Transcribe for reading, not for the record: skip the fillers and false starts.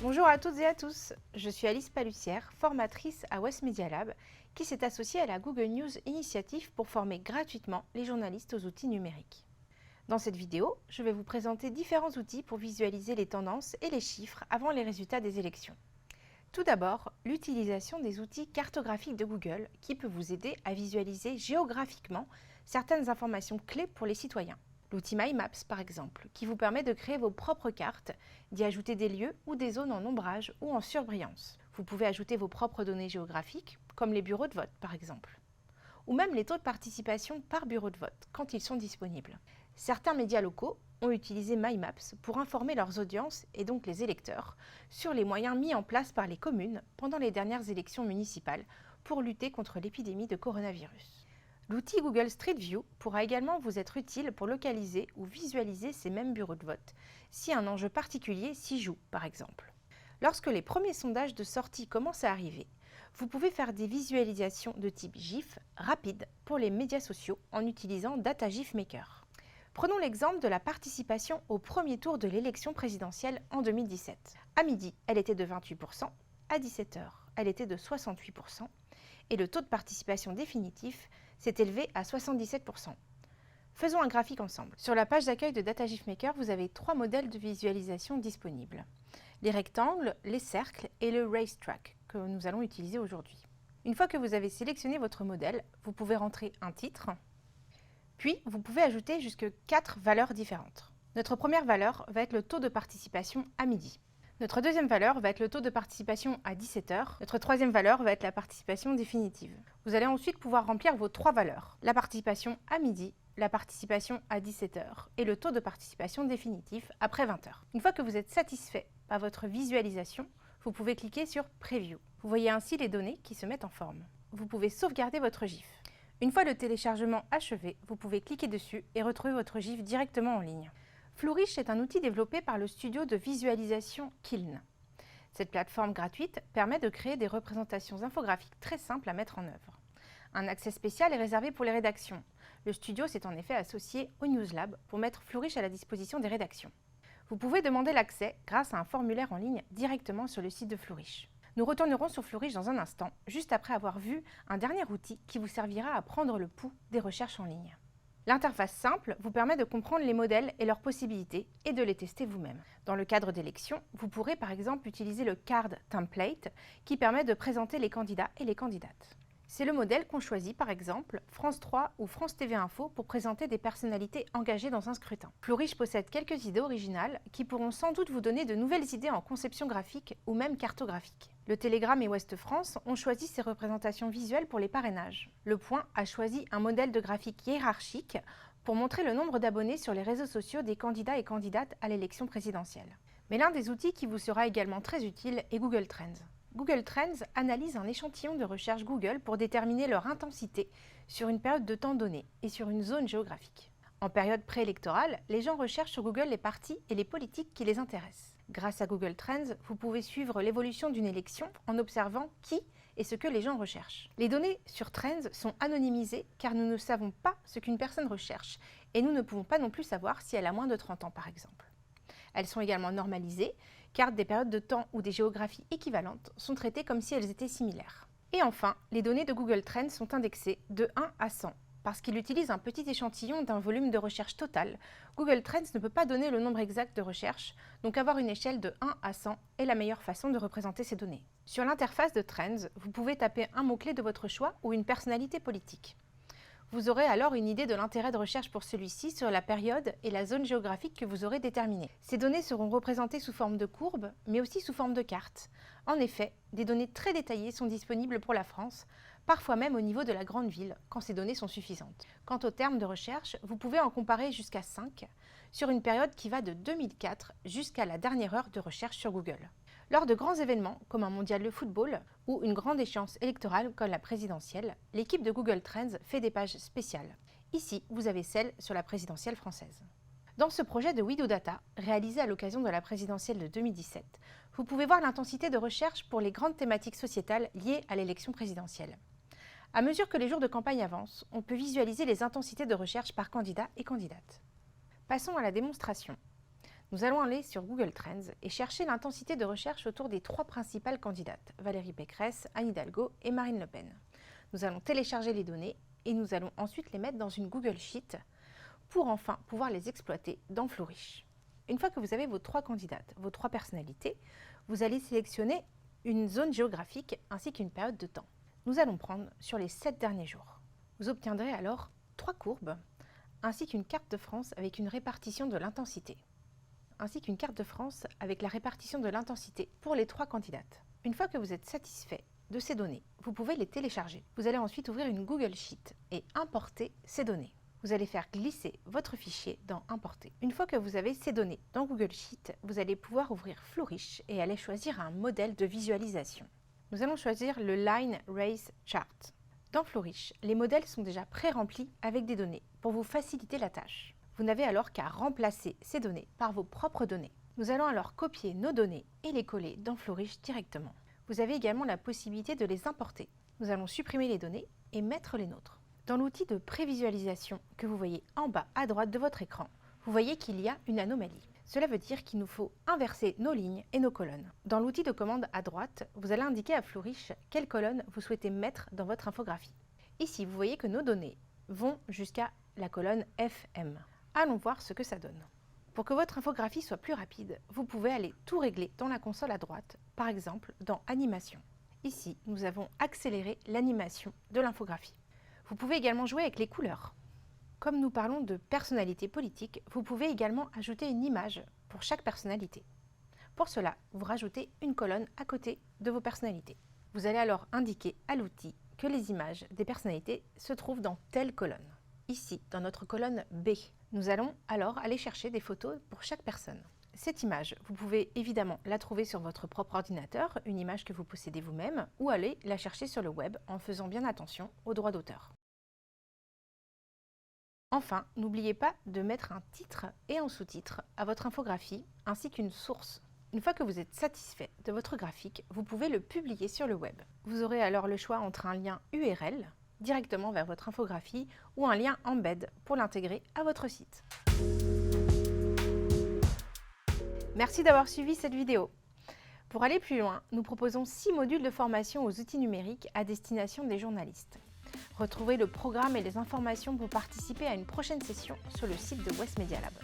Bonjour à toutes et à tous, je suis Alice Palussière, formatrice à West Media Lab, qui s'est associée à la Google News Initiative pour former gratuitement les journalistes aux outils numériques. Dans cette vidéo, je vais vous présenter différents outils pour visualiser les tendances et les chiffres avant les résultats des élections. Tout d'abord, l'utilisation des outils cartographiques de Google qui peut vous aider à visualiser géographiquement certaines informations clés pour les citoyens. L'outil My Maps, par exemple, qui vous permet de créer vos propres cartes, d'y ajouter des lieux ou des zones en ombrage ou en surbrillance. Vous pouvez ajouter vos propres données géographiques, comme les bureaux de vote, par exemple. Ou même les taux de participation par bureau de vote, quand ils sont disponibles. Certains médias locaux ont utilisé My Maps pour informer leurs audiences, et donc les électeurs, sur les moyens mis en place par les communes pendant les dernières élections municipales pour lutter contre l'épidémie de coronavirus. L'outil Google Street View pourra également vous être utile pour localiser ou visualiser ces mêmes bureaux de vote, si un enjeu particulier s'y joue, par exemple. Lorsque les premiers sondages de sortie commencent à arriver, vous pouvez faire des visualisations de type GIF rapides pour les médias sociaux en utilisant Data GIF Maker. Prenons l'exemple de la participation au premier tour de l'élection présidentielle en 2017. À midi, elle était de 28%, à 17h, elle était de 68%, et le taux de participation définitif s'est élevé à 77%. Faisons un graphique ensemble. Sur la page d'accueil de Data GIF Maker, vous avez 3 modèles de visualisation disponibles. Les rectangles, les cercles et le racetrack que nous allons utiliser aujourd'hui. Une fois que vous avez sélectionné votre modèle, vous pouvez rentrer un titre, puis vous pouvez ajouter jusque 4 valeurs différentes. Notre première valeur va être le taux de participation à midi. Notre deuxième valeur va être le taux de participation à 17h. Notre troisième valeur va être la participation définitive. Vous allez ensuite pouvoir remplir vos 3 valeurs. La participation à midi, la participation à 17h et le taux de participation définitif après 20h. Une fois que vous êtes satisfait par votre visualisation, vous pouvez cliquer sur Preview. Vous voyez ainsi les données qui se mettent en forme. Vous pouvez sauvegarder votre GIF. Une fois le téléchargement achevé, vous pouvez cliquer dessus et retrouver votre GIF directement en ligne. Flourish est un outil développé par le studio de visualisation Kiln. Cette plateforme gratuite permet de créer des représentations infographiques très simples à mettre en œuvre. Un accès spécial est réservé pour les rédactions. Le studio s'est en effet associé au Newslab pour mettre Flourish à la disposition des rédactions. Vous pouvez demander l'accès grâce à un formulaire en ligne directement sur le site de Flourish. Nous retournerons sur Flourish dans un instant, juste après avoir vu un dernier outil qui vous servira à prendre le pouls des recherches en ligne. L'interface simple vous permet de comprendre les modèles et leurs possibilités et de les tester vous-même. Dans le cadre d'élections, vous pourrez par exemple utiliser le Card Template qui permet de présenter les candidats et les candidates. C'est le modèle qu'ont choisi par exemple France 3 ou France TV Info pour présenter des personnalités engagées dans un scrutin. Flourish possède quelques idées originales qui pourront sans doute vous donner de nouvelles idées en conception graphique ou même cartographique. Le Télégramme et Ouest France ont choisi ces représentations visuelles pour les parrainages. Le Point a choisi un modèle de graphique hiérarchique pour montrer le nombre d'abonnés sur les réseaux sociaux des candidats et candidates à l'élection présidentielle. Mais l'un des outils qui vous sera également très utile est Google Trends. Google Trends analyse un échantillon de recherche Google pour déterminer leur intensité sur une période de temps donnée et sur une zone géographique. En période préélectorale, les gens recherchent sur Google les partis et les politiques qui les intéressent. Grâce à Google Trends, vous pouvez suivre l'évolution d'une élection en observant qui et ce que les gens recherchent. Les données sur Trends sont anonymisées car nous ne savons pas ce qu'une personne recherche et nous ne pouvons pas non plus savoir si elle a moins de 30 ans par exemple. Elles sont également normalisées car des périodes de temps ou des géographies équivalentes sont traitées comme si elles étaient similaires. Et enfin, les données de Google Trends sont indexées de 1 à 100. Parce qu'il utilise un petit échantillon d'un volume de recherche total, Google Trends ne peut pas donner le nombre exact de recherches, donc avoir une échelle de 1 à 100 est la meilleure façon de représenter ces données. Sur l'interface de Trends, vous pouvez taper un mot-clé de votre choix ou une personnalité politique. Vous aurez alors une idée de l'intérêt de recherche pour celui-ci sur la période et la zone géographique que vous aurez déterminée. Ces données seront représentées sous forme de courbes, mais aussi sous forme de cartes. En effet, des données très détaillées sont disponibles pour la France, parfois même au niveau de la grande ville, quand ces données sont suffisantes. Quant aux termes de recherche, vous pouvez en comparer jusqu'à 5, sur une période qui va de 2004 jusqu'à la dernière heure de recherche sur Google. Lors de grands événements, comme un mondial de football ou une grande échéance électorale comme la présidentielle, l'équipe de Google Trends fait des pages spéciales. Ici, vous avez celle sur la présidentielle française. Dans ce projet de WeDoData, réalisé à l'occasion de la présidentielle de 2017, vous pouvez voir l'intensité de recherche pour les grandes thématiques sociétales liées à l'élection présidentielle. À mesure que les jours de campagne avancent, on peut visualiser les intensités de recherche par candidat et candidate. Passons à la démonstration. Nous allons aller sur Google Trends et chercher l'intensité de recherche autour des 3 principales candidates, Valérie Pécresse, Anne Hidalgo et Marine Le Pen. Nous allons télécharger les données et nous allons ensuite les mettre dans une Google Sheet pour enfin pouvoir les exploiter dans Flourish. Une fois que vous avez vos 3 candidates, vos 3 personnalités, vous allez sélectionner une zone géographique ainsi qu'une période de temps. Nous allons prendre sur les 7 derniers jours. Vous obtiendrez alors 3 courbes ainsi qu'une carte de France avec une répartition de l'intensité, ainsi qu'une carte de France avec la répartition de l'intensité pour les 3 candidates. Une fois que vous êtes satisfait de ces données, vous pouvez les télécharger. Vous allez ensuite ouvrir une Google Sheet et importer ces données. Vous allez faire glisser votre fichier dans Importer. Une fois que vous avez ces données dans Google Sheet, vous allez pouvoir ouvrir Flourish et aller choisir un modèle de visualisation. Nous allons choisir le Line Race Chart. Dans Flourish, les modèles sont déjà pré-remplis avec des données pour vous faciliter la tâche. Vous n'avez alors qu'à remplacer ces données par vos propres données. Nous allons alors copier nos données et les coller dans Flourish directement. Vous avez également la possibilité de les importer. Nous allons supprimer les données et mettre les nôtres. Dans l'outil de prévisualisation que vous voyez en bas à droite de votre écran, vous voyez qu'il y a une anomalie. Cela veut dire qu'il nous faut inverser nos lignes et nos colonnes. Dans l'outil de commande à droite, vous allez indiquer à Flourish quelle colonne vous souhaitez mettre dans votre infographie. Ici, vous voyez que nos données vont jusqu'à la colonne FM. Allons voir ce que ça donne. Pour que votre infographie soit plus rapide, vous pouvez aller tout régler dans la console à droite, par exemple dans Animation. Ici, nous avons accéléré l'animation de l'infographie. Vous pouvez également jouer avec les couleurs. Comme nous parlons de personnalité politique, vous pouvez également ajouter une image pour chaque personnalité. Pour cela, vous rajoutez une colonne à côté de vos personnalités. Vous allez alors indiquer à l'outil que les images des personnalités se trouvent dans telle colonne. Ici, dans notre colonne B, nous allons alors aller chercher des photos pour chaque personne. Cette image, vous pouvez évidemment la trouver sur votre propre ordinateur, une image que vous possédez vous-même, ou aller la chercher sur le web en faisant bien attention aux droits d'auteur. Enfin, n'oubliez pas de mettre un titre et un sous-titre à votre infographie, ainsi qu'une source. Une fois que vous êtes satisfait de votre graphique, vous pouvez le publier sur le web. Vous aurez alors le choix entre un lien URL, directement vers votre infographie, ou un lien embed pour l'intégrer à votre site. Merci d'avoir suivi cette vidéo. Pour aller plus loin, nous proposons 6 modules de formation aux outils numériques à destination des journalistes. Retrouvez le programme et les informations pour participer à une prochaine session sur le site de West Media Lab.